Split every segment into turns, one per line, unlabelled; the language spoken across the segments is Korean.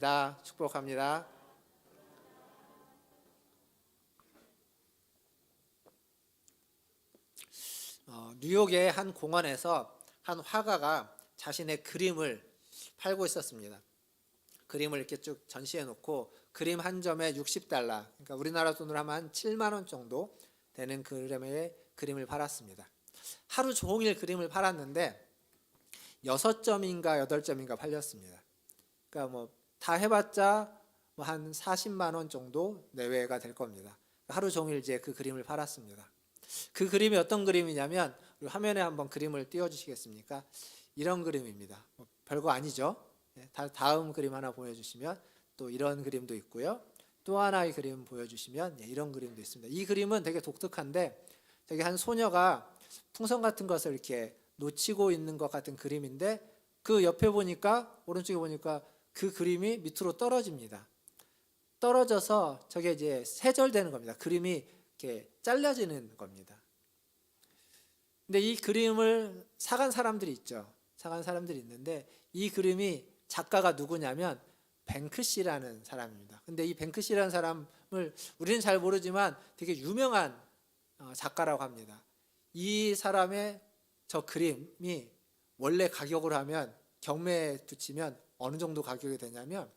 축복합니다. 뉴욕의 한 공원에서 한 화가가 자신의 그림을 팔고 있었습니다. 그림을 이렇게 쭉 전시해 놓고 그림 한 점에 $60, 그러니까 우리나라 돈으로 하면 한 7만 원 정도 되는 그림을 팔았습니다. 하루 종일 그림을 팔았는데 6점인가 8점인가 팔렸습니다. 그러니까 뭐 다 해봤자 뭐 한 40만 원 정도 내외가 될 겁니다. 하루 종일 이제 그 그림을 팔았습니다. 그 그림이 어떤 그림이냐면, 화면에 한번 그림을 띄워주시겠습니까? 이런 그림입니다. 뭐 별거 아니죠. 다음 그림 하나 보여주시면 또 이런 그림도 있고요. 또 하나의 그림 보여주시면 이런 그림도 있습니다. 이 그림은 되게 독특한데, 저기 한 소녀가 풍선 같은 것을 이렇게 놓치고 있는 것 같은 그림인데, 그 옆에 보니까, 오른쪽에 보니까 그 그림이 밑으로 떨어집니다. 떨어져서 저게 이제 세절되는 겁니다. 그림이 이렇게 잘라지는 겁니다. 근데 이 그림을 사간 사람들이 있죠. 사간 사람들이 있는데, 이 그림이 작가가 누구냐면 뱅크시라는 사람입니다. 근데 이 뱅크시라는 사람을 우리는 잘 모르지만 되게 유명한 작가라고 합니다. 이 사람의 저 그림이 원래 가격으로 하면, 경매에 붙이면 어느 정도 가격이 되냐면,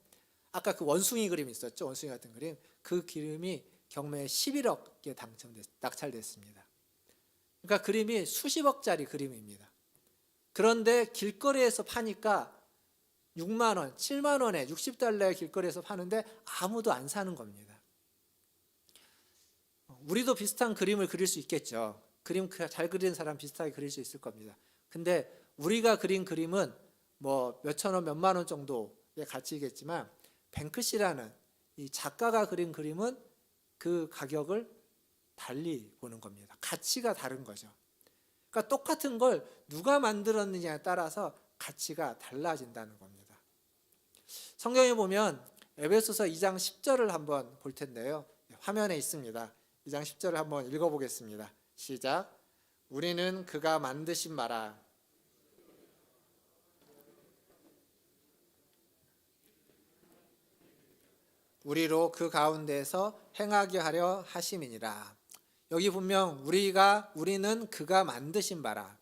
아까 그 원숭이 그림 있었죠. 원숭이 같은 그림. 그 그림이 경매에 11억에 낙찰됐습니다. 그러니까 그림이 수십억짜리 그림입니다. 그런데 길거리에서 파니까 6만 원, 7만 원에 $60에 길거리에서 파는데 아무도 안 사는 겁니다. 우리도 비슷한 그림을 그릴 수 있겠죠. 그림 잘 그리는 사람 비슷하게 그릴 수 있을 겁니다. 근데 우리가 그린 그림은 뭐 몇천 원, 몇만 원 정도의 가치이겠지만, 뱅크시라는 이 작가가 그린 그림은 그 가격을 달리 보는 겁니다. 가치가 다른 거죠. 그러니까 똑같은 걸 누가 만들었느냐에 따라서 가치가 달라진다는 겁니다. 성경에 보면 에베소서 2장 10절을 한번 볼 텐데요. 화면에 있습니다. 2장 10절을 한번 읽어보겠습니다. 시작. 우리는 그가 만드신 바라 우리로 그 가운데서 행하게 하려 하심이니라. 여기 분명 우리는 그가 만드신 바라,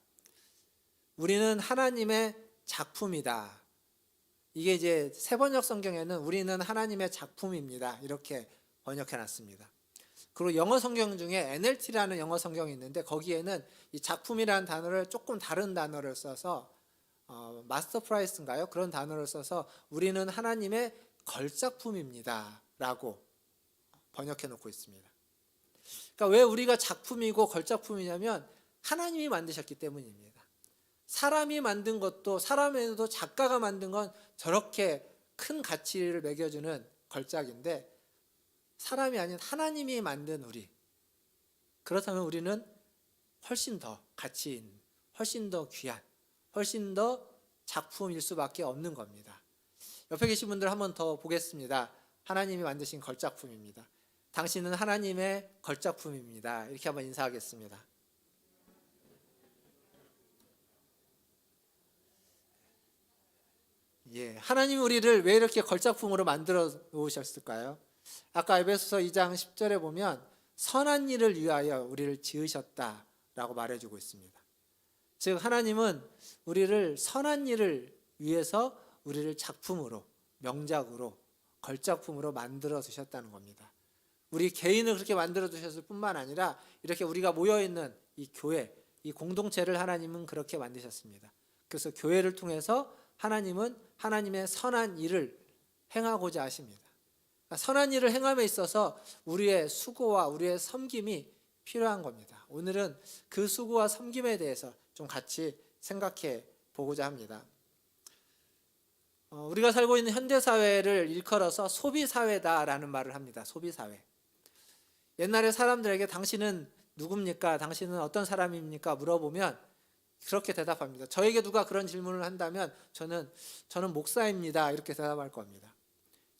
우리는 하나님의 작품이다. 이게 이제 세번역 성경에는 우리는 하나님의 작품입니다 이렇게 번역해 놨습니다. 그리고 영어 성경 중에 NLT라는 영어 성경이 있는데, 거기에는 이 작품이라는 단어를 조금 다른 단어를 써서 마스터 프라이스인가요? 그런 단어를 써서 우리는 하나님의 걸작품입니다 라고 번역해 놓고 있습니다. 그러니까 왜 우리가 작품이고 걸작품이냐면, 하나님이 만드셨기 때문입니다. 사람이 만든 것도, 사람에도 작가가 만든 건 저렇게 큰 가치를 매겨주는 걸작인데, 사람이 아닌 하나님이 만든 우리, 그렇다면 우리는 훨씬 더 가치 있는, 훨씬 더 귀한, 훨씬 더 작품일 수밖에 없는 겁니다. 옆에 계신 분들 한번 더 보겠습니다. 하나님이 만드신 걸작품입니다. 당신은 하나님의 걸작품입니다. 이렇게 한번 인사하겠습니다. 하나님이 우리를 왜 이렇게 걸작품으로 만들어 놓으셨을까요? 아까 에베소서 2장 10절에 보면 선한 일을 위하여 우리를 지으셨다라고 말해주고 있습니다. 즉, 하나님은 우리를 선한 일을 위해서 우리를 작품으로, 명작으로, 걸작품으로 만들어 두셨다는 겁니다. 우리 개인을 그렇게 만들어 두셨을 뿐만 아니라, 이렇게 우리가 모여있는 이 교회, 이 공동체를 하나님은 그렇게 만드셨습니다. 그래서 교회를 통해서 하나님은 하나님의 선한 일을 행하고자 하십니다. 그러니까 선한 일을 행함에 있어서 우리의 수고와 우리의 섬김이 필요한 겁니다. 오늘은 그 수고와 섬김에 대해서 좀 같이 생각해 보고자 합니다. 우리가 살고 있는 현대사회를 일컬어서 소비사회다라는 말을 합니다. 소비사회. 옛날에 사람들에게 당신은 누굽니까? 당신은 어떤 사람입니까? 물어보면 그렇게 대답합니다. 저에게 누가 그런 질문을 한다면 저는 목사입니다 이렇게 대답할 겁니다.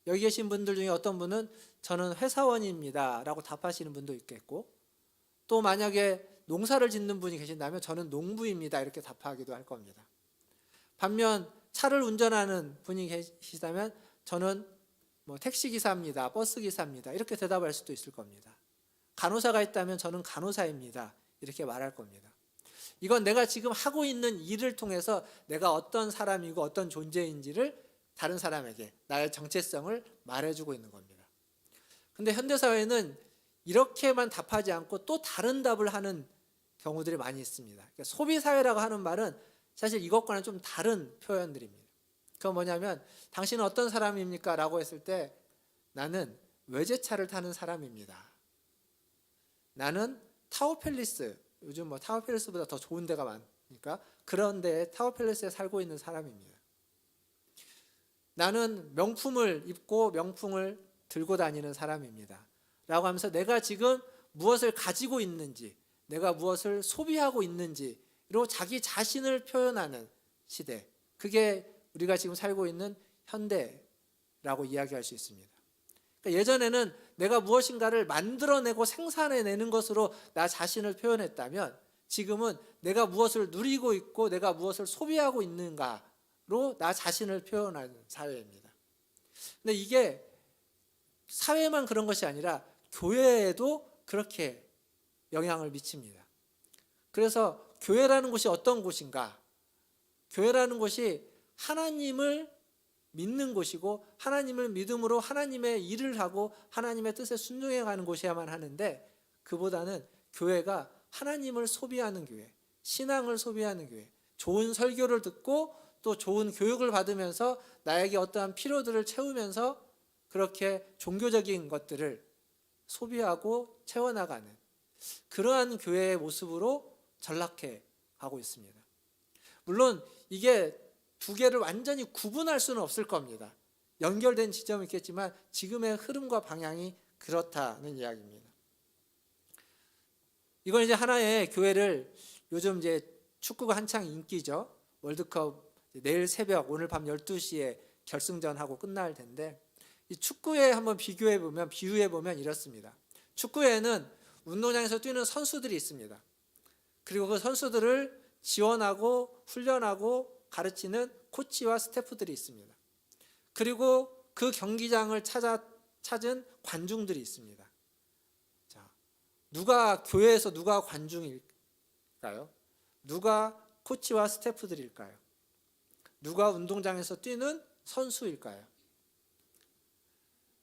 여기 계신 분들 중에 어떤 분은 저는 회사원입니다 라고 답하시는 분도 있겠고, 또 만약에 농사를 짓는 분이 계신다면 저는 농부입니다 이렇게 답하기도 할 겁니다. 반면 차를 운전하는 분이 계시다면 저는 뭐 택시 기사입니다. 버스 기사입니다. 이렇게 대답할 수도 있을 겁니다. 간호사가 있다면 저는 간호사입니다. 이렇게 말할 겁니다. 이건 내가 지금 하고 있는 일을 통해서 내가 어떤 사람이고 어떤 존재인지를 다른 사람에게 나의 정체성을 말해주고 있는 겁니다. 근데 현대사회는 이렇게만 답하지 않고 또 다른 답을 하는 경우들이 많이 있습니다. 그러니까 소비사회라고 하는 말은 사실 이것과는 좀 다른 표현들입니다. 그건 뭐냐면 당신은 어떤 사람입니까? 라고 했을 때 나는 외제차를 타는 사람입니다. 나는 타워팰리스, 요즘 뭐 타워팰리스보다 더 좋은 데가 많으니까 그런 데에 타워팰리스에 살고 있는 사람입니다. 나는 명품을 입고 명품을 들고 다니는 사람입니다. 라고 하면서 내가 지금 무엇을 가지고 있는지, 내가 무엇을 소비하고 있는지로 자기 자신을 표현하는 시대, 그게 우리가 지금 살고 있는 현대라고 이야기할 수 있습니다. 그러니까 예전에는 내가 무엇인가를 만들어내고 생산해내는 것으로 나 자신을 표현했다면 지금은 내가 무엇을 누리고 있고 내가 무엇을 소비하고 있는가로 나 자신을 표현하는 사회입니다. 근데 이게 사회만 그런 것이 아니라 교회에도 그렇게 영향을 미칩니다. 그래서 교회라는 곳이 어떤 곳인가? 교회라는 곳이 하나님을 믿는 곳이고 하나님을 믿음으로 하나님의 일을 하고 하나님의 뜻에 순종해 가는 곳이야만 하는데 그보다는 교회가 하나님을 소비하는 교회, 신앙을 소비하는 교회, 좋은 설교를 듣고 또 좋은 교육을 받으면서 나에게 어떠한 필요들을 채우면서 그렇게 종교적인 것들을 소비하고 채워나가는 그러한 교회의 모습으로 전락해 가고 있습니다. 물론 이게 두 개를 완전히 구분할 수는 없을 겁니다. 연결된 지점이 있겠지만 지금의 흐름과 방향이 그렇다는 이야기입니다. 이건 이제 하나의 교회를 요즘 이제 축구가 한창 인기죠. 월드컵 내일 새벽 오늘 밤 12시에 결승전하고 끝날 텐데 이 축구에 한번 비유해 보면 이렇습니다. 축구에는 운동장에서 뛰는 선수들이 있습니다. 그리고 그 선수들을 지원하고 훈련하고 가르치는 코치와 스태프들이 있습니다. 그리고 그 경기장을 찾은 관중들이 있습니다. 자, 교회에서 누가 관중일까요? 누가 코치와 스태프들일까요? 누가 운동장에서 뛰는 선수일까요?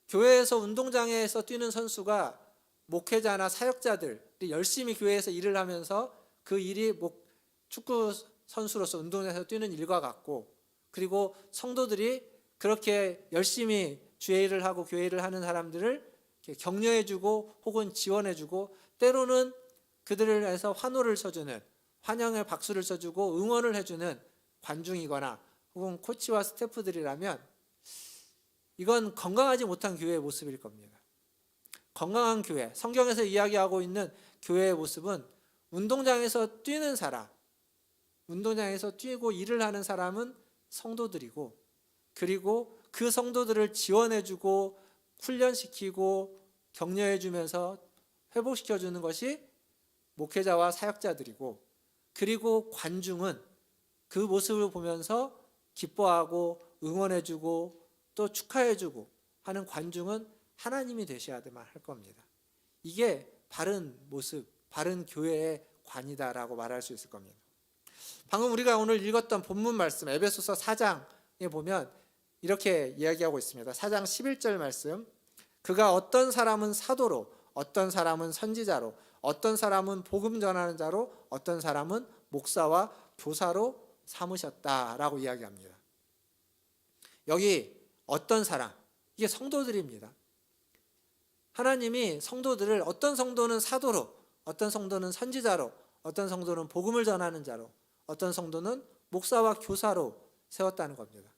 교회에서 운동장에서 뛰는 선수가 목회자나 사역자들이 열심히 교회에서 일을 하면서 그 일이 축구 선수로서 운동장에서 뛰는 일과 같고 그리고 성도들이 그렇게 열심히 주의 일을 하고 교회 일을 하는 사람들을 격려해주고 혹은 지원해주고 때로는 그들을 위해서 환호를 써주는 환영의 박수를 써주고 응원을 해주는 관중이거나 혹은 코치와 스태프들이라면 이건 건강하지 못한 교회의 모습일 겁니다. 건강한 교회, 성경에서 이야기하고 있는 교회의 모습은 운동장에서 뛰는 사람, 운동장에서 뛰고 일을 하는 사람은 성도들이고 그리고 그 성도들을 지원해주고 훈련시키고 격려해주면서 회복시켜주는 것이 목회자와 사역자들이고 그리고 관중은 그 모습을 보면서 기뻐하고 응원해주고 또 축하해주고 하는 관중은 하나님이 되셔야만 할 겁니다. 이게 바른 모습, 바른 교회의 관이다라고 말할 수 있을 겁니다. 방금 우리가 오늘 읽었던 본문 말씀 에베소서 4장에 보면 이렇게 이야기하고 있습니다. 4장 11절 말씀. 그가 어떤 사람은 사도로, 어떤 사람은 선지자로, 어떤 사람은 복음 전하는 자로, 어떤 사람은 목사와 교사로 삼으셨다라고 이야기합니다. 여기 어떤 사람, 이게 성도들입니다. 하나님이 성도들을 어떤 성도는 사도로, 어떤 성도는 선지자로, 어떤 성도는 복음을 전하는 자로, 어떤 성도는 목사와 교사로 세웠다는 겁니다.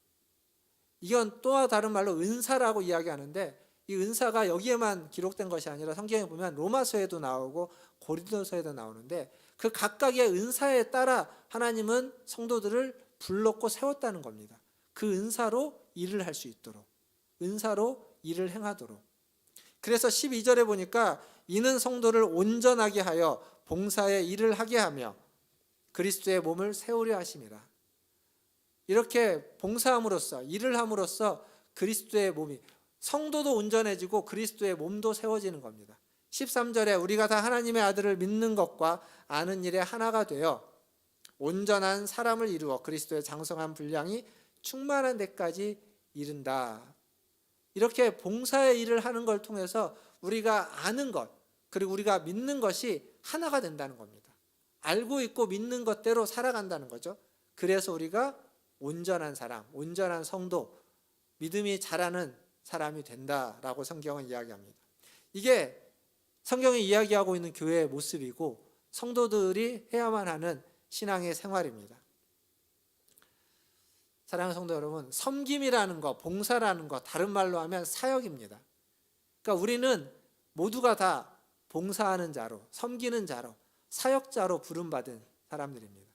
이건 또 다른 말로 은사라고 이야기하는데 이 은사가 여기에만 기록된 것이 아니라 성경에 보면 로마서에도 나오고 고린도서에도 나오는데 그 각각의 은사에 따라 하나님은 성도들을 불렀고 세웠다는 겁니다. 그 은사로 일을 할 수 있도록, 은사로 일을 행하도록. 그래서 12절에 보니까 이는 성도를 온전하게 하여 봉사의 일을 하게 하며 그리스도의 몸을 세우려 하심이라. 이렇게 봉사함으로써 일을 함으로써 그리스도의 몸이, 성도도 온전해지고 그리스도의 몸도 세워지는 겁니다. 13절에 우리가 다 하나님의 아들을 믿는 것과 아는 일에 하나가 되어 온전한 사람을 이루어 그리스도의 장성한 분량이 충만한 데까지 이른다. 이렇게 봉사의 일을 하는 걸 통해서 우리가 아는 것, 그리고 우리가 믿는 것이 하나가 된다는 겁니다. 알고 있고 믿는 것대로 살아간다는 거죠. 그래서 우리가 온전한 사람, 온전한 성도, 믿음이 자라는 사람이 된다라고 성경은 이야기합니다. 이게 성경이 이야기하고 있는 교회의 모습이고 성도들이 해야만 하는 신앙의 생활입니다. 사랑하는 성도 여러분, 섬김이라는 것, 봉사라는 것, 다른 말로 하면 사역입니다. 그러니까 우리는 모두가 다 봉사하는 자로, 섬기는 자로, 사역자로 부름받은 사람들입니다.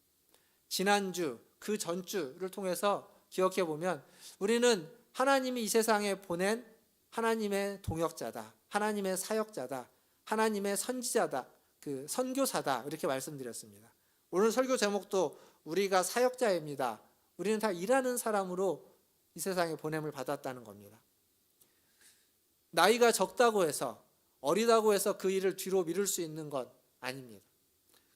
지난주, 그 전주를 통해서 기억해 보면 우리는 하나님이 이 세상에 보낸 하나님의 동역자다, 하나님의 사역자다, 하나님의 선지자다, 그 선교사다, 이렇게 말씀드렸습니다. 오늘 설교 제목도 우리가 사역자입니다. 우리는 다 일하는 사람으로 이 세상에 보냄을 받았다는 겁니다. 나이가 적다고 해서, 어리다고 해서 그 일을 뒤로 미룰 수 있는 것 아닙니다.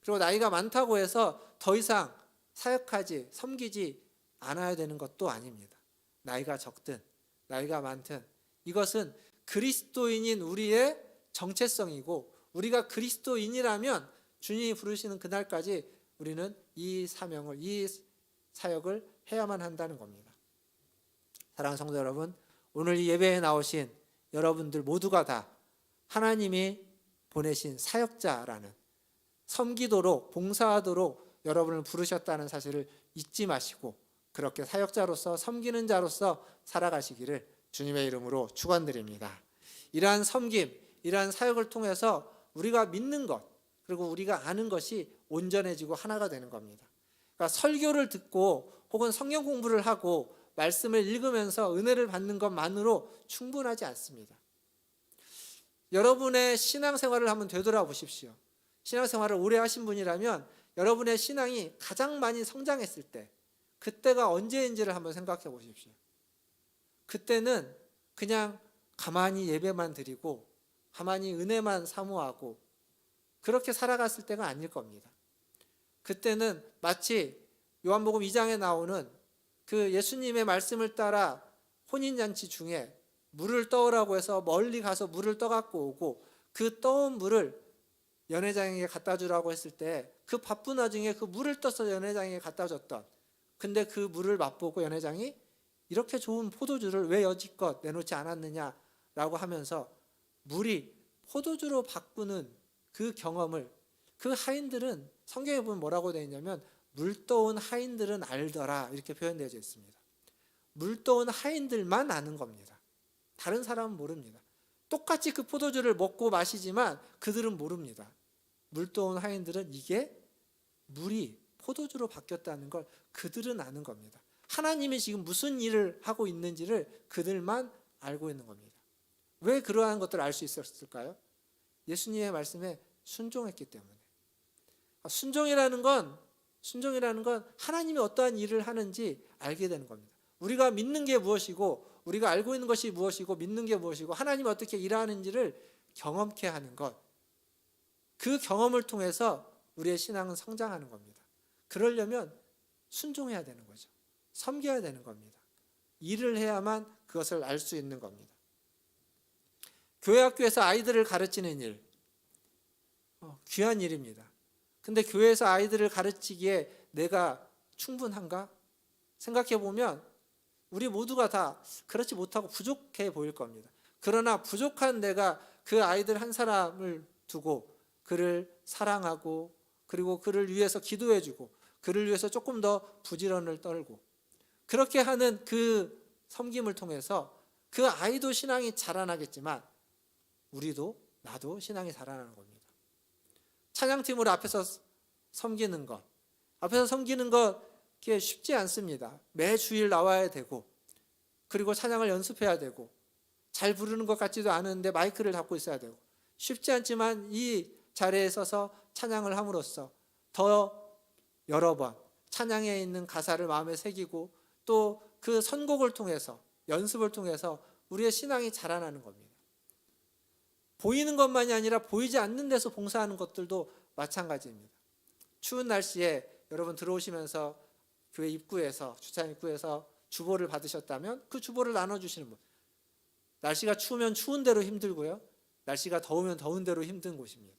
그리고 나이가 많다고 해서 더 이상 사역하지, 섬기지 않아야 되는 것도 아닙니다. 나이가 적든 나이가 많든 이것은 그리스도인인 우리의 정체성이고, 우리가 그리스도인이라면 주님이 부르시는 그날까지 우리는 이 사명을, 이 사역을 해야만 한다는 겁니다. 사랑하는 성도 여러분, 오늘 이 예배에 나오신 여러분들 모두가 다 하나님이 보내신 사역자라는, 섬기도록, 봉사하도록 여러분을 부르셨다는 사실을 잊지 마시고 그렇게 사역자로서, 섬기는 자로서 살아가시기를 주님의 이름으로 축원드립니다. 이러한 섬김, 이러한 사역을 통해서 우리가 믿는 것, 그리고 우리가 아는 것이 온전해지고 하나가 되는 겁니다. 그러니까 설교를 듣고 혹은 성경 공부를 하고 말씀을 읽으면서 은혜를 받는 것만으로 충분하지 않습니다. 여러분의 신앙생활을 한번 되돌아보십시오. 신앙생활을 오래 하신 분이라면 여러분의 신앙이 가장 많이 성장했을 때, 그때가 언제인지를 한번 생각해 보십시오. 그때는 그냥 가만히 예배만 드리고 가만히 은혜만 사모하고 그렇게 살아갔을 때가 아닐 겁니다. 그때는 마치 요한복음 2장에 나오는 그 예수님의 말씀을 따라 혼인잔치 중에 물을 떠오라고 해서 멀리 가서 물을 떠갖고 오고, 그 떠온 물을 연회장에게 갖다 주라고 했을 때 그 바쁜 와중에 그 물을 떠서 연회장에게 갖다 줬던, 근데 그 물을 맛보고 연회장이 이렇게 좋은 포도주를 왜 여지껏 내놓지 않았느냐라고 하면서 물이 포도주로 바꾸는 그 경험을, 그 하인들은, 성경에 보면 뭐라고 되어 있냐면 물 떠온 하인들은 알더라, 이렇게 표현되어 있습니다. 물 떠온 하인들만 아는 겁니다. 다른 사람은 모릅니다. 똑같이 그 포도주를 먹고 마시지만 그들은 모릅니다. 물 떠온 하인들은 이게 물이 포도주로 바뀌었다는 걸 그들은 아는 겁니다. 하나님이 지금 무슨 일을 하고 있는지를 그들만 알고 있는 겁니다. 왜 그러한 것들을 알 수 있었을까요? 예수님의 말씀에 순종했기 때문에. 순종이라는 건 하나님이 어떠한 일을 하는지 알게 되는 겁니다. 우리가 믿는 게 무엇이고, 우리가 알고 있는 것이 무엇이고, 믿는 게 무엇이고, 하나님이 어떻게 일하는지를 경험케 하는 것, 그 경험을 통해서 우리의 신앙은 성장하는 겁니다. 그러려면 순종해야 되는 거죠. 섬겨야 되는 겁니다. 일을 해야만 그것을 알 수 있는 겁니다. 교회 학교에서 아이들을 가르치는 일, 귀한 일입니다. 근데 교회에서 아이들을 가르치기에 내가 충분한가? 생각해 보면 우리 모두가 다 그렇지 못하고 부족해 보일 겁니다. 그러나 부족한 내가 그 아이들 한 사람을 두고 그를 사랑하고, 그리고 그를 위해서 기도해주고, 그를 위해서 조금 더 부지런을 떨고, 그렇게 하는 그 섬김을 통해서 그 아이도 신앙이 자라나겠지만 우리도, 나도 신앙이 자라나는 겁니다. 찬양팀으로 앞에서 섬기는 것, 그게 쉽지 않습니다. 매 주일 나와야 되고, 그리고 찬양을 연습해야 되고, 잘 부르는 것 같지도 않은데 마이크를 잡고 있어야 되고, 쉽지 않지만 이 자리에 서서 찬양을 함으로써 더 여러 번 찬양에 있는 가사를 마음에 새기고, 또 그 선곡을 통해서 연습을 통해서 우리의 신앙이 자라나는 겁니다. 보이는 것만이 아니라 보이지 않는 데서 봉사하는 것들도 마찬가지입니다. 추운 날씨에 여러분 들어오시면서 교회 입구에서, 주차장 입구에서 주보를 받으셨다면 그 주보를 나눠주시는 분. 날씨가 추우면 추운 대로 힘들고요, 날씨가 더우면 더운 대로 힘든 곳입니다.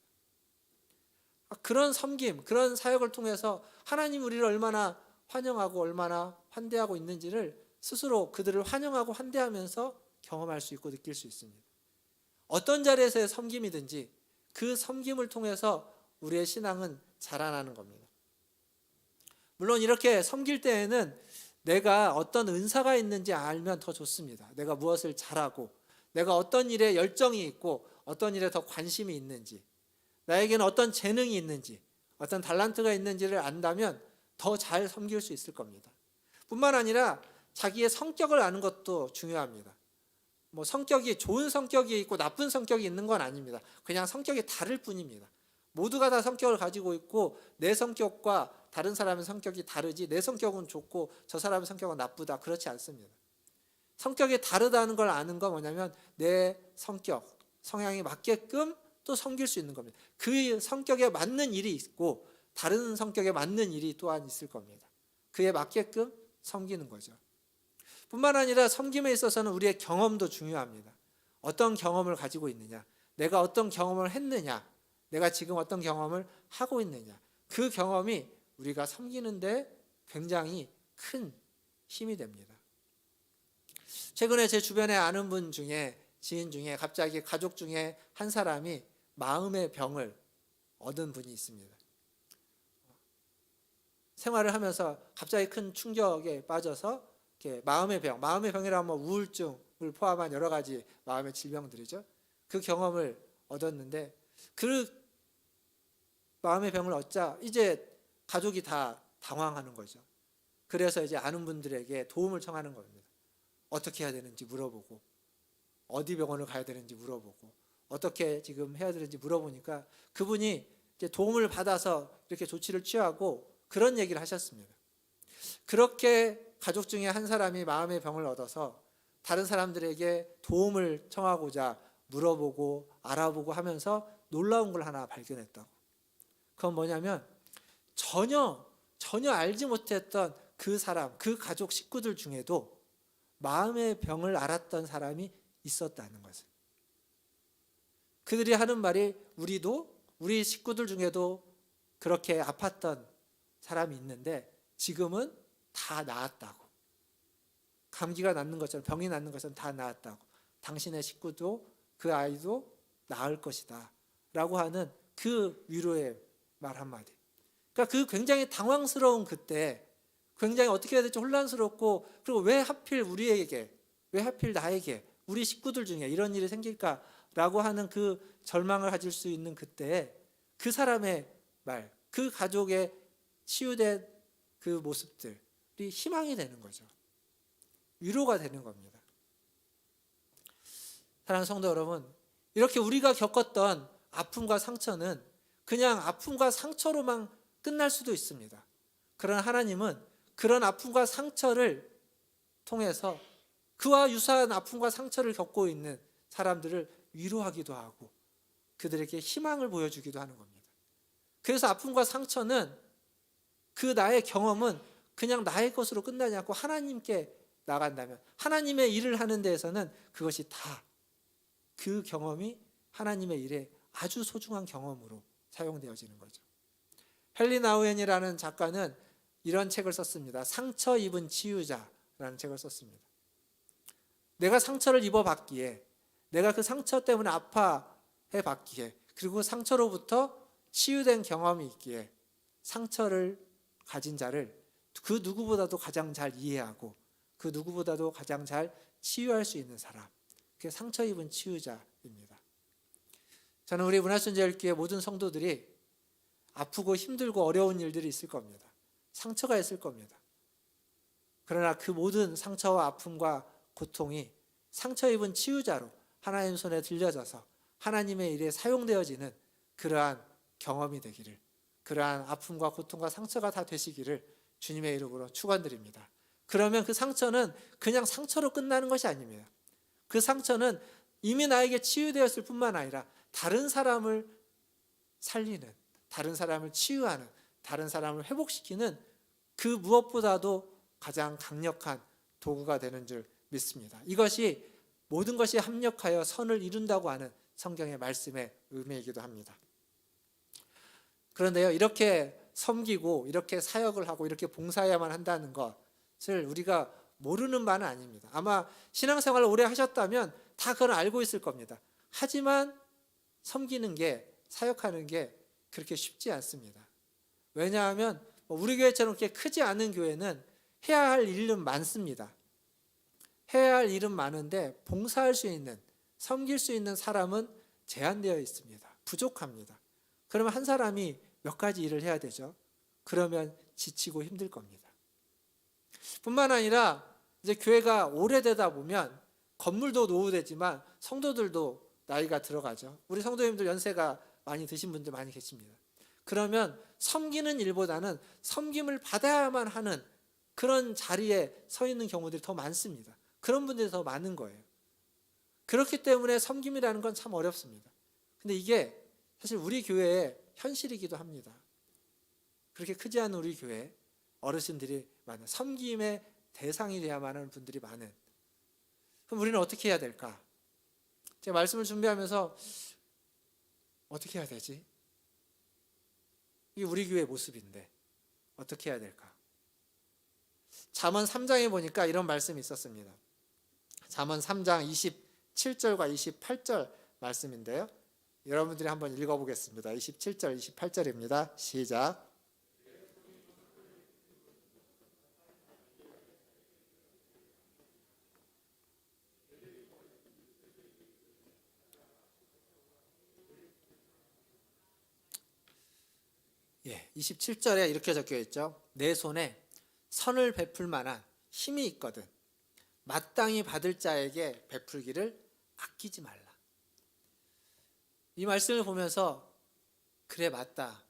그런 섬김, 그런 사역을 통해서 하나님 우리를 얼마나 환영하고 얼마나 환대하고 있는지를 스스로 그들을 환영하고 환대하면서 경험할 수 있고 느낄 수 있습니다. 어떤 자리에서의 섬김이든지 그 섬김을 통해서 우리의 신앙은 자라나는 겁니다. 물론 이렇게 섬길 때에는 내가 어떤 은사가 있는지 알면 더 좋습니다. 내가 무엇을 잘하고, 내가 어떤 일에 열정이 있고 어떤 일에 더 관심이 있는지, 나에게는 어떤 재능이 있는지, 어떤 달란트가 있는지를 안다면 더 잘 섬길 수 있을 겁니다. 뿐만 아니라 자기의 성격을 아는 것도 중요합니다. 성격이 좋은 성격이 있고 나쁜 성격이 있는 건 아닙니다. 그냥 성격이 다를 뿐입니다. 모두가 다 성격을 가지고 있고 내 성격과 다른 사람의 성격이 다르지 내 성격은 좋고 저 사람의 성격은 나쁘다, 그렇지 않습니다. 성격이 다르다는 걸 아는 건 뭐냐면 내 성격, 성향에 맞게끔 또 섬길 수 있는 겁니다. 그 성격에 맞는 일이 있고 다른 성격에 맞는 일이 또한 있을 겁니다. 그에 맞게끔 섬기는 거죠. 뿐만 아니라 섬김에 있어서는 우리의 경험도 중요합니다. 어떤 경험을 가지고 있느냐, 내가 어떤 경험을 했느냐, 내가 지금 어떤 경험을 하고 있느냐, 그 경험이 우리가 섬기는데 굉장히 큰 힘이 됩니다. 최근에 제 주변에 아는 분 중에, 지인 중에 갑자기 가족 중에 한 사람이 마음의 병을 얻은 분이 있습니다. 생활을 하면서 갑자기 큰 충격에 빠져서 마음의 병이라면 우울증을 포함한 여러 가지 마음의 질병들이죠. 그 경험을 얻었는데 그 마음의 병을 얻자 이제 가족이 다 당황하는 거죠. 그래서 이제 아는 분들에게 도움을 청하는 겁니다. 어떻게 해야 되는지 물어보고, 어디 병원을 가야 되는지 물어보고, 어떻게 지금 해야 되는지 물어보니까 그분이 이제 도움을 받아서 이렇게 조치를 취하고 그런 얘기를 하셨습니다. 그렇게 가족 중에 한 사람이 마음의 병을 얻어서 다른 사람들에게 도움을 청하고자 물어보고 알아보고 하면서 놀라운 걸 하나 발견했다고. 그건 뭐냐면 전혀 알지 못했던 그 사람, 그 가족 식구들 중에도 마음의 병을 앓았던 사람이 있었다는 것을. 그들이 하는 말이 우리 식구들 중에도 그렇게 아팠던 사람이 있는데 지금은 다 나았다고. 감기가 낫는 것처럼, 병이 낫는 것처럼 다 나았다고. 당신의 식구도 그 아이도 나을 것이다 라고 하는 그 위로의 말 한마디. 그러니까 그 굉장히 당황스러운 그때, 굉장히 어떻게 해야 될지 혼란스럽고, 그리고 왜 하필 우리에게, 왜 하필 나에게, 우리 식구들 중에 이런 일이 생길까라고 하는 그 절망을 가질 수 있는 그때 그 사람의 말, 그 가족의 치유된 그 모습들이 희망이 되는 거죠. 위로가 되는 겁니다. 사랑하는 성도 여러분, 이렇게 우리가 겪었던 아픔과 상처는 그냥 아픔과 상처로만 끝날 수도 있습니다. 그러나 하나님은 그런 아픔과 상처를 통해서 그와 유사한 아픔과 상처를 겪고 있는 사람들을 위로하기도 하고 그들에게 희망을 보여주기도 하는 겁니다. 그래서 아픔과 상처는, 그 나의 경험은 그냥 나의 것으로 끝나지 않고 하나님께 나간다면, 하나님의 일을 하는 데에서는 그것이 다 그 경험이 하나님의 일에 아주 소중한 경험으로 사용되어지는 거죠. 헨리 나우엔이라는 작가는 이런 책을 썼습니다. 상처 입은 치유자라는 책을 썼습니다. 내가 상처를 입어봤기에, 내가 그 상처 때문에 아파해봤기에, 그리고 상처로부터 치유된 경험이 있기에 상처를 가진 자를 그 누구보다도 가장 잘 이해하고 그 누구보다도 가장 잘 치유할 수 있는 사람, 그게 상처 입은 치유자입니다. 저는 우리 문화순례교회 모든 성도들이 아프고 힘들고 어려운 일들이 있을 겁니다. 상처가 있을 겁니다. 그러나 그 모든 상처와 아픔과 고통이 상처 입은 치유자로 하나님 손에 들려져서 하나님의 일에 사용되어지는 그러한 경험이 되기를, 그러한 아픔과 고통과 상처가 다 되시기를 주님의 이름으로 축원드립니다. 그러면 그 상처는 그냥 상처로 끝나는 것이 아닙니다. 그 상처는 이미 나에게 치유되었을 뿐만 아니라 다른 사람을 살리는, 다른 사람을 치유하는, 다른 사람을 회복시키는 그 무엇보다도 가장 강력한 도구가 되는 줄 믿습니다. 이것이 모든 것이 합력하여 선을 이룬다고 하는 성경의 말씀의 의미이기도 합니다. 그런데요, 이렇게 섬기고 이렇게 사역을 하고 이렇게 봉사해야만 한다는 것을 우리가 모르는 바는 아닙니다. 아마 신앙생활을 오래 하셨다면 다 그걸 알고 있을 겁니다. 하지만 섬기는 게, 사역하는 게 그렇게 쉽지 않습니다. 왜냐하면 우리 교회처럼 그렇게 크지 않은 교회는 해야 할 일은 많습니다. 해야 할 일은 많은데 봉사할 수 있는, 섬길 수 있는 사람은 제한되어 있습니다. 부족합니다. 그러면 한 사람이 몇 가지 일을 해야 되죠. 그러면 지치고 힘들 겁니다. 뿐만 아니라 이제 교회가 오래되다 보면 건물도 노후되지만 성도들도 나이가 들어가죠. 우리 성도님들 연세가 많이 드신 분들 많이 계십니다. 그러면 섬기는 일보다는 섬김을 받아야만 하는 그런 자리에 서 있는 경우들이 더 많습니다. 그런 분들이 더 많은 거예요. 그렇기 때문에 섬김이라는 건 참 어렵습니다. 근데 이게 사실 우리 교회의 현실이기도 합니다. 그렇게 크지 않은 우리 교회 어르신들이 많은, 섬김의 대상이 되어야만 하는 분들이 많은. 그럼 우리는 어떻게 해야 될까? 제가 말씀을 준비하면서 어떻게 해야 되지? 이게 우리 교회의 모습인데 어떻게 해야 될까? 잠언 3장에 보니까 이런 말씀이 있었습니다. 잠언 3장 27절과 28절 말씀인데요. 여러분들이 한번 읽어보겠습니다. 27절, 28절입니다. 시작. 예, 27절에 이렇게 적혀 있죠. 내 손에 선을 베풀 만한 힘이 있거든 마땅히 받을 자에게 베풀기를 아끼지 말라. 이 말씀을 보면서 그래, 맞다.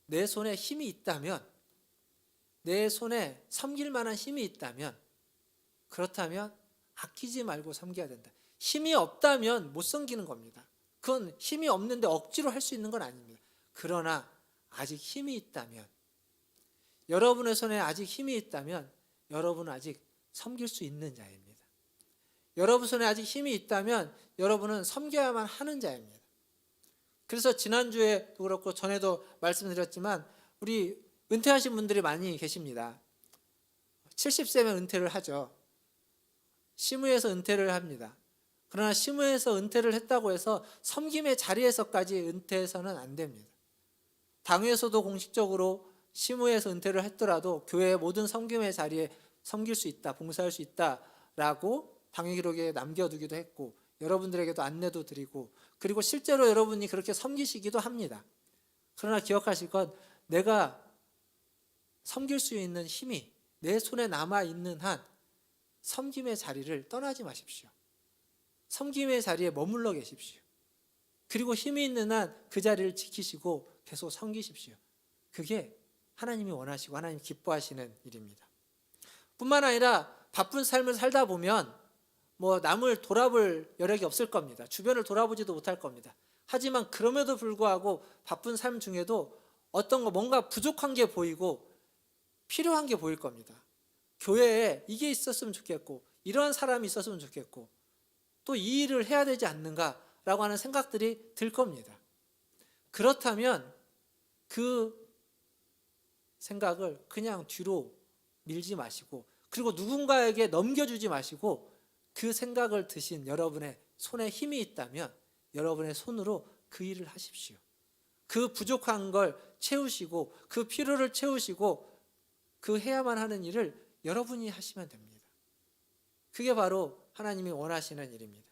내 손에 힘이 있다면, 내 손에 섬길 만한 힘이 있다면, 그렇다면 아끼지 말고 섬겨야 된다. 힘이 없다면 못 섬기는 겁니다. 그건 힘이 없는데 억지로 할 수 있는 건 아닙니다. 그러나 아직 힘이 있다면, 여러분의 손에 아직 힘이 있다면 여러분은 아직 섬길 수 있는 자입니다. 여러분 손에 아직 힘이 있다면 여러분은 섬겨야만 하는 자입니다. 그래서 지난주에도 그렇고 전에도 말씀드렸지만 우리 은퇴하신 분들이 많이 계십니다. 70세면 은퇴를 하죠. 시무에서 은퇴를 합니다. 그러나 시무에서 은퇴를 했다고 해서 섬김의 자리에서까지 은퇴해서는 안 됩니다. 당회에서도 공식적으로 시무에서 은퇴를 했더라도 교회의 모든 섬김의 자리에 섬길 수 있다, 봉사할 수 있다라고 당회 기록에 남겨두기도 했고 여러분들에게도 안내도 드리고 그리고 실제로 여러분이 그렇게 섬기시기도 합니다. 그러나 기억하실 것, 내가 섬길 수 있는 힘이 내 손에 남아있는 한 섬김의 자리를 떠나지 마십시오. 섬김의 자리에 머물러 계십시오. 그리고 힘이 있는 한 그 자리를 지키시고 계속 섬기십시오. 그게 하나님이 원하시고 하나님이 기뻐하시는 일입니다. 뿐만 아니라 바쁜 삶을 살다 보면 남을 돌아볼 여력이 없을 겁니다. 주변을 돌아보지도 못할 겁니다. 하지만 그럼에도 불구하고 바쁜 삶 중에도 어떤 거 뭔가 부족한 게 보이고 필요한 게 보일 겁니다. 교회에 이게 있었으면 좋겠고 이런 사람이 있었으면 좋겠고 또 이 일을 해야 되지 않는가라고 하는 생각들이 들 겁니다. 그렇다면 그 생각을 그냥 뒤로 밀지 마시고 그리고 누군가에게 넘겨주지 마시고 그 생각을 드신 여러분의 손에 힘이 있다면 여러분의 손으로 그 일을 하십시오. 그 부족한 걸 채우시고 그 필요를 채우시고 그 해야만 하는 일을 여러분이 하시면 됩니다. 그게 바로 하나님이 원하시는 일입니다.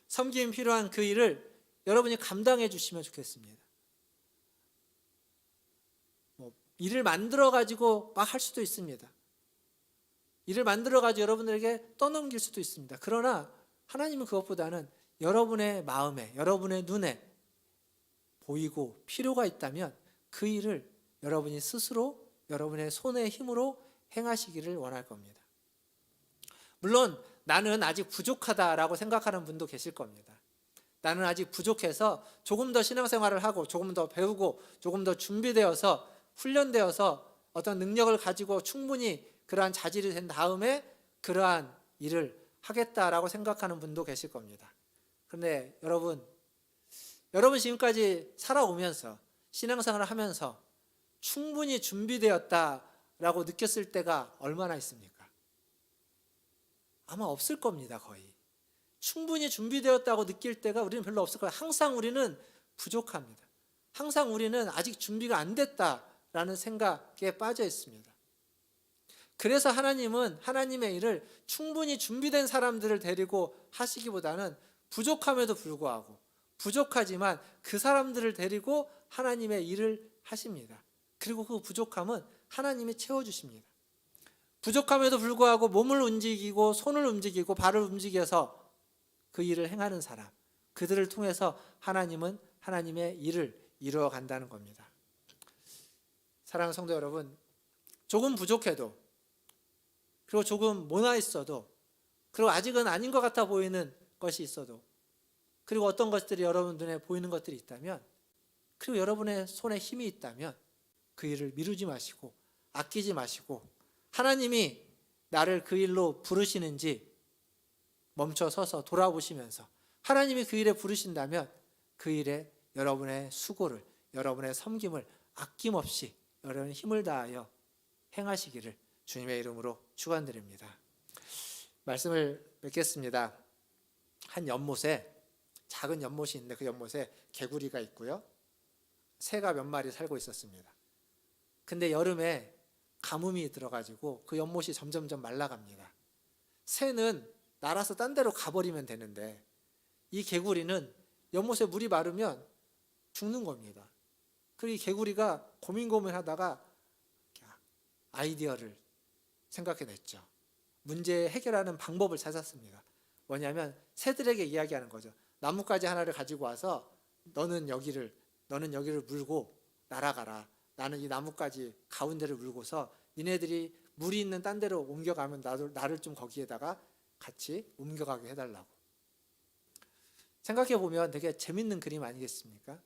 섬김이 필요한 그 일을 여러분이 감당해 주시면 좋겠습니다. 일을 만들어 가지고 막 할 수도 있습니다. 일을 만들어 가지고 여러분들에게 떠넘길 수도 있습니다. 그러나 하나님은 그것보다는 여러분의 마음에, 여러분의 눈에 보이고 필요가 있다면 그 일을 여러분이 스스로 여러분의 손의 힘으로 행하시기를 원할 겁니다. 물론 나는 아직 부족하다라고 생각하는 분도 계실 겁니다. 나는 아직 부족해서 조금 더 신앙생활을 하고 조금 더 배우고 조금 더 준비되어서 훈련되어서 어떤 능력을 가지고 충분히 그러한 자질이 된 다음에 그러한 일을 하겠다라고 생각하는 분도 계실 겁니다. 그런데 여러분 지금까지 살아오면서 신앙생활을 하면서 충분히 준비되었다라고 느꼈을 때가 얼마나 있습니까? 아마 없을 겁니다. 거의. 충분히 준비되었다고 느낄 때가 우리는 별로 없을 거예요. 항상 우리는 부족합니다. 항상 우리는 아직 준비가 안 됐다라는 생각에 빠져 있습니다. 그래서 하나님은 하나님의 일을 충분히 준비된 사람들을 데리고 하시기보다는 부족함에도 불구하고 부족하지만 그 사람들을 데리고 하나님의 일을 하십니다. 그리고 그 부족함은 하나님이 채워주십니다. 부족함에도 불구하고 몸을 움직이고 손을 움직이고 발을 움직여서 그 일을 행하는 사람, 그들을 통해서 하나님은 하나님의 일을 이루어 간다는 겁니다. 사랑하는 성도 여러분, 조금 부족해도 그리고 조금 모나 있어도 그리고 아직은 아닌 것 같아 보이는 것이 있어도 그리고 어떤 것들이 여러분 눈에 보이는 것들이 있다면 그리고 여러분의 손에 힘이 있다면 그 일을 미루지 마시고 아끼지 마시고 하나님이 나를 그 일로 부르시는지 멈춰 서서 돌아보시면서 하나님이 그 일에 부르신다면 그 일에 여러분의 수고를 여러분의 섬김을 아낌없이 여러분의 힘을 다하여 행하시기를 주님의 이름으로 축원드립니다. 말씀을 맺겠습니다. 한 연못에 작은 연못이 있는데 그 연못에 개구리가 있고요. 새가 몇 마리 살고 있었습니다. 근데 여름에 가뭄이 들어가지고 그 연못이 점점점 말라갑니다. 새는 날아서 딴 데로 가버리면 되는데 이 개구리는 연못에 물이 마르면 죽는 겁니다. 그리고 이 개구리가 고민하다가 아이디어를 생각해냈죠. 문제 해결하는 방법을 찾았습니다. 뭐냐면 새들에게 이야기하는 거죠. 나뭇가지 하나를 가지고 와서 너는 여기를 물고 날아가라. 나는 이 나뭇가지 가운데를 물고서 니네들이 물이 있는 딴 데로 옮겨가면 나를 좀 거기에다가 같이 옮겨가게 해달라고. 생각해보면 되게 재밌는 그림 아니겠습니까?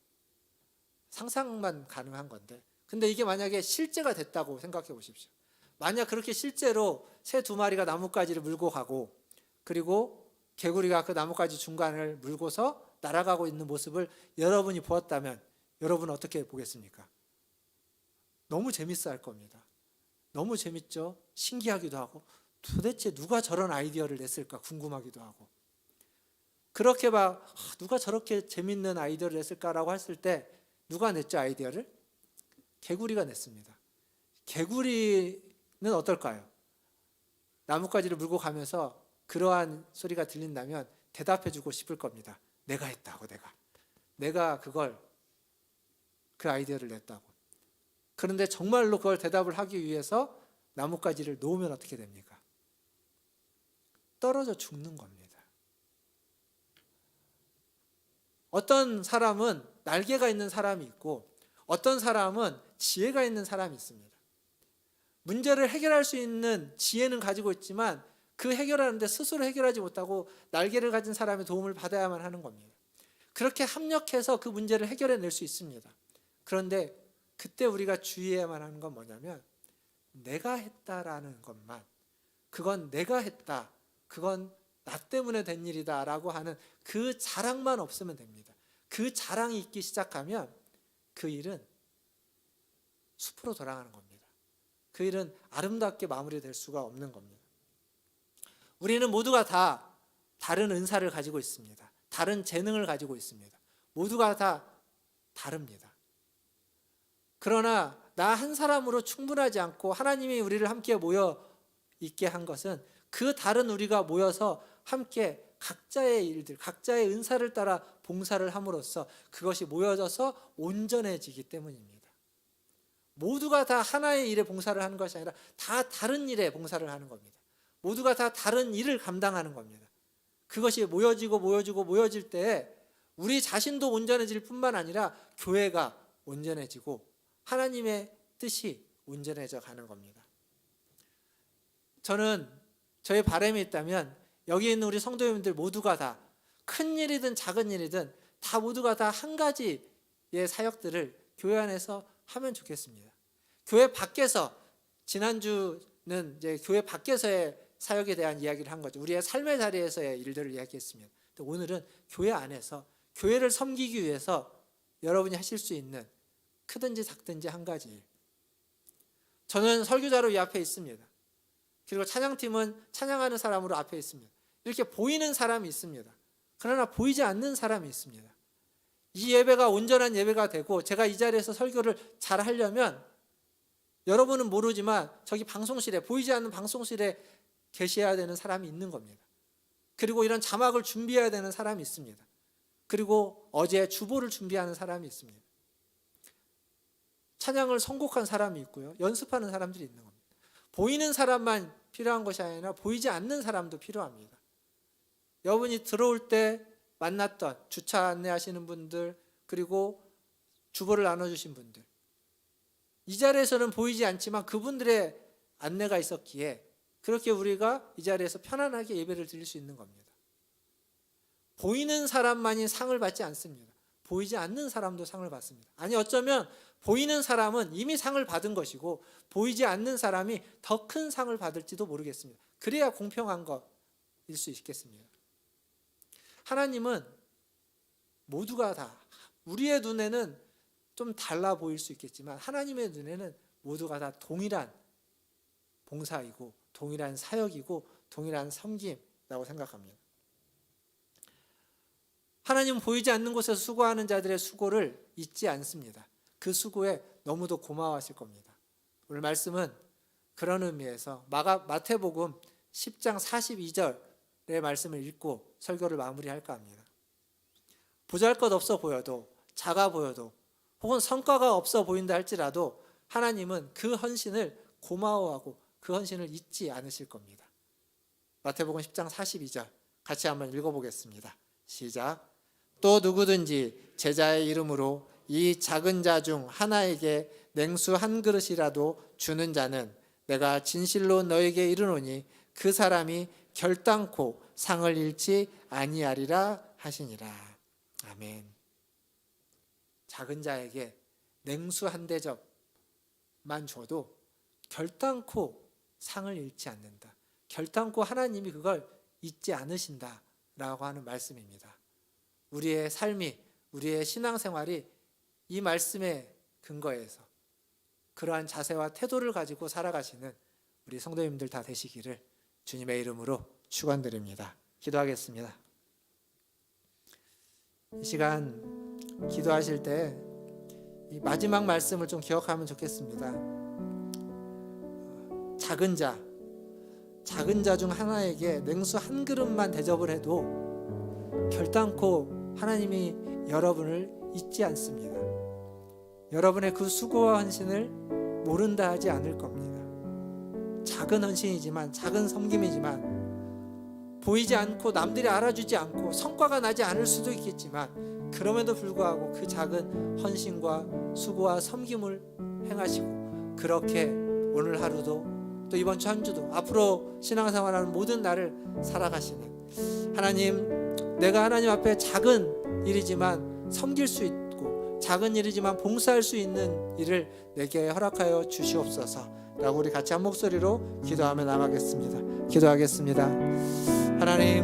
상상만 가능한 건데 근데 이게 만약에 실제가 됐다고 생각해 보십시오. 만약 그렇게 실제로 새 두 마리가 나뭇가지를 물고 가고 그리고 개구리가 그 나뭇가지 중간을 물고서 날아가고 있는 모습을 여러분이 보았다면 여러분은 어떻게 보겠습니까? 너무 재밌어 할 겁니다. 너무 재밌죠? 신기하기도 하고 도대체 누가 저런 아이디어를 냈을까 궁금하기도 하고 그렇게 누가 저렇게 재밌는 아이디어를 냈을까라고 했을 때 누가 냈죠 아이디어를? 개구리가 냈습니다. 개구리는 어떨까요? 나뭇가지를 물고 가면서 그러한 소리가 들린다면 대답해주고 싶을 겁니다. 내가 했다고 내가 그 아이디어를 냈다고. 그런데 정말로 그걸 대답을 하기 위해서 나뭇가지를 놓으면 어떻게 됩니까? 떨어져 죽는 겁니다. 어떤 사람은 날개가 있는 사람이 있고 어떤 사람은 지혜가 있는 사람이 있습니다. 문제를 해결할 수 있는 지혜는 가지고 있지만 그 해결하는데 스스로 해결하지 못하고 날개를 가진 사람의 도움을 받아야만 하는 겁니다. 그렇게 합력해서 그 문제를 해결해낼 수 있습니다. 그런데 그때 우리가 주의해야만 하는 건 뭐냐면 내가 했다라는 것만 그건 내가 했다. 그건 나 때문에 된 일이다 라고 하는 그 자랑만 없으면 됩니다. 그 자랑이 있기 시작하면 그 일은 숲으로 돌아가는 겁니다. 그 일은 아름답게 마무리될 수가 없는 겁니다. 우리는 모두가 다 다른 은사를 가지고 있습니다. 다른 재능을 가지고 있습니다. 모두가 다 다릅니다. 그러나 나 한 사람으로 충분하지 않고 하나님이 우리를 함께 모여 있게 한 것은 그 다른 우리가 모여서 함께 각자의 일들, 각자의 은사를 따라 봉사를 함으로써 그것이 모여져서 온전해지기 때문입니다. 모두가 다 하나의 일에 봉사를 하는 것이 아니라 다 다른 일에 봉사를 하는 겁니다. 모두가 다 다른 일을 감당하는 겁니다. 그것이 모여질 때 우리 자신도 온전해질 뿐만 아니라 교회가 온전해지고 하나님의 뜻이 온전해져 가는 겁니다. 저는 저의 바람이 있다면 여기 있는 우리 성도님들 모두가 다 큰 일이든 작은 일이든 다 모두가 다 한 가지의 사역들을 교회 안에서 하면 좋겠습니다. 교회 밖에서, 지난주는 이제 교회 밖에서의 사역에 대한 이야기를 한 거죠. 우리의 삶의 자리에서의 일들을 이야기했습니다. 오늘은 교회 안에서 교회를 섬기기 위해서 여러분이 하실 수 있는 크든지 작든지 한 가지 일. 저는 설교자로 이 앞에 있습니다. 그리고 찬양팀은 찬양하는 사람으로 앞에 있습니다. 이렇게 보이는 사람이 있습니다. 그러나 보이지 않는 사람이 있습니다. 이 예배가 온전한 예배가 되고 제가 이 자리에서 설교를 잘 하려면 여러분은 모르지만 저기 방송실에, 보이지 않는 방송실에 계셔야 되는 사람이 있는 겁니다. 그리고 이런 자막을 준비해야 되는 사람이 있습니다. 그리고 어제 주보를 준비하는 사람이 있습니다. 찬양을 선곡한 사람이 있고요. 연습하는 사람들이 있는 겁니다. 보이는 사람만 필요한 것이 아니라 보이지 않는 사람도 필요합니다. 여러분이 들어올 때 만났던 주차 안내하시는 분들, 그리고 주보를 나눠주신 분들, 이 자리에서는 보이지 않지만 그분들의 안내가 있었기에 그렇게 우리가 이 자리에서 편안하게 예배를 드릴 수 있는 겁니다. 보이는 사람만이 상을 받지 않습니다. 보이지 않는 사람도 상을 받습니다. 아니, 어쩌면 보이는 사람은 이미 상을 받은 것이고 보이지 않는 사람이 더 큰 상을 받을지도 모르겠습니다. 그래야 공평한 것일 수 있겠습니다. 하나님은 모두가 다, 우리의 눈에는 좀 달라 보일 수 있겠지만 하나님의 눈에는 모두가 다 동일한 봉사이고 동일한 사역이고 동일한 섬김이라고 생각합니다. 하나님은 보이지 않는 곳에서 수고하는 자들의 수고를 잊지 않습니다. 그 수고에 너무도 고마워하실 겁니다. 오늘 말씀은 그런 의미에서 마태복음 10장 42절의 말씀을 읽고 설교를 마무리할까 합니다. 보잘것없어 보여도, 작아 보여도, 혹은 성과가 없어 보인다 할지라도 하나님은 그 헌신을 고마워하고 그 헌신을 잊지 않으실 겁니다. 마태복음 10장 42절 같이 한번 읽어보겠습니다. 시작. 또 누구든지 제자의 이름으로 이 작은 자 중 하나에게 냉수 한 그릇이라도 주는 자는 내가 진실로 너에게 이르노니 그 사람이 결단코 상을 잃지 아니하리라 하시니라. 아멘. 작은 자에게 냉수 한 대접만 줘도 결단코 상을 잃지 않는다. 결단코 하나님이 그걸 잊지 않으신다라고 하는 말씀입니다. 우리의 삶이, 우리의 신앙생활이 이 말씀의 근거에서 그러한 자세와 태도를 가지고 살아가시는 우리 성도님들 다 되시기를 주님의 이름으로 축원드립니다. 기도하겠습니다. 이 시간 기도하실 때 이 마지막 말씀을 좀 기억하면 좋겠습니다. 작은 자 중 하나에게 냉수 한 그릇만 대접을 해도 결단코 하나님이 여러분을 잊지 않습니다. 여러분의 그 수고와 헌신을 모른다 하지 않을 겁니다. 작은 헌신이지만, 작은 섬김이지만, 보이지 않고 남들이 알아주지 않고 성과가 나지 않을 수도 있겠지만 그럼에도 불구하고 그 작은 헌신과 수고와 섬김을 행하시고 그렇게 오늘 하루도 또 이번 주 한 주도 앞으로 신앙생활하는 모든 날을 살아가시는 하나님, 내가 하나님 앞에 작은 일이지만 섬길 수 있고 작은 일이지만 봉사할 수 있는 일을 내게 허락하여 주시옵소서 라고 우리 같이 한 목소리로 기도하며 나가겠습니다. 기도하겠습니다. 하나님,